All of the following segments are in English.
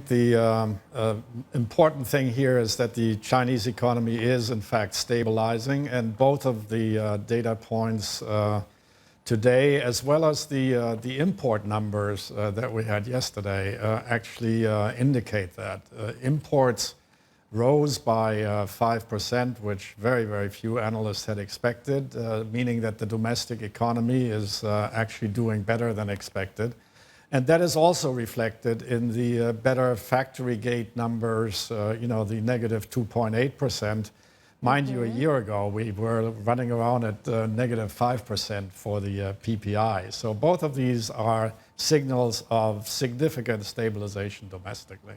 The important thing here is that the Chinese economy is in fact stabilizing, and both of the data points today, as well as the import numbers that we had yesterday, actually indicate that. Imports rose by 5%, which very, very few analysts had expected, meaning that the domestic economy is actually doing better than expected. And that is also reflected in the better factory gate numbers, the negative 2.8%. Mind you, a year ago, we were running around at negative 5% for the PPI. So both of these are signals of significant stabilization domestically.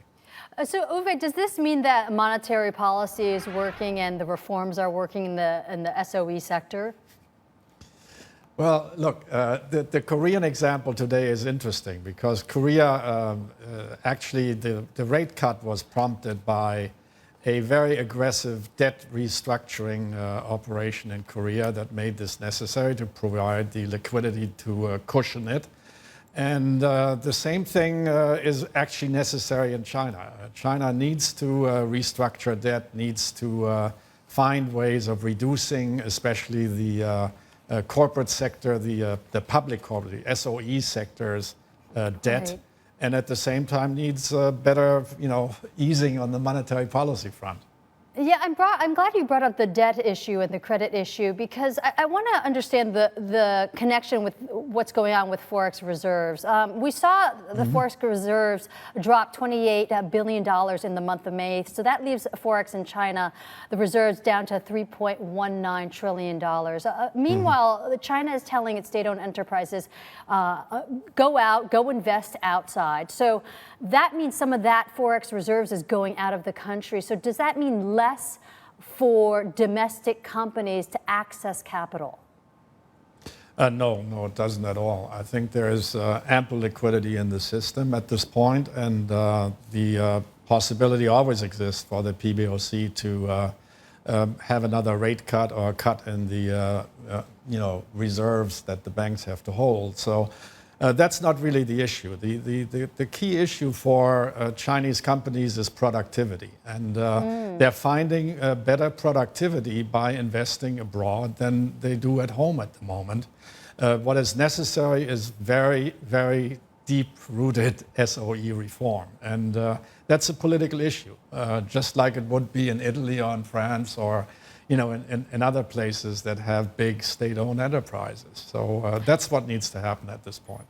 So, Uwe, does this mean that monetary policy is working and the reforms are working in the SOE sector? Well, look, the Korean example today is interesting because Korea, actually, the rate cut was prompted by a very aggressive debt restructuring operation in Korea that made this necessary to provide the liquidity to cushion it. And the same thing is actually necessary in China. China needs to restructure debt, needs to find ways of reducing, especially the corporate sector, the public corporate, the SOE sector's debt, right. And at the same time needs better, easing on the monetary policy front. Yeah, I'm glad you brought up the debt issue and the credit issue, because I want to understand the connection with what's going on with Forex reserves. We saw the Forex reserves drop $28 billion in the month of May. So that leaves Forex in China, the reserves down to $3.19 trillion. Meanwhile, China is telling its state-owned enterprises, go invest outside. So that means some of that Forex reserves is going out of the country. So does that mean less for domestic companies to access capital? No, it doesn't at all. I think there is ample liquidity in the system at this point, and the possibility always exists for the PBOC to have another rate cut or a cut in the reserves that the banks have to hold. So that's not really the issue. The key issue for Chinese companies is productivity. And they're finding better productivity by investing abroad than they do at home at the moment. What is necessary is very, very deep-rooted SOE reform. And that's a political issue, just like it would be in Italy or in France or in other places that have big state-owned enterprises. So that's what needs to happen at this point.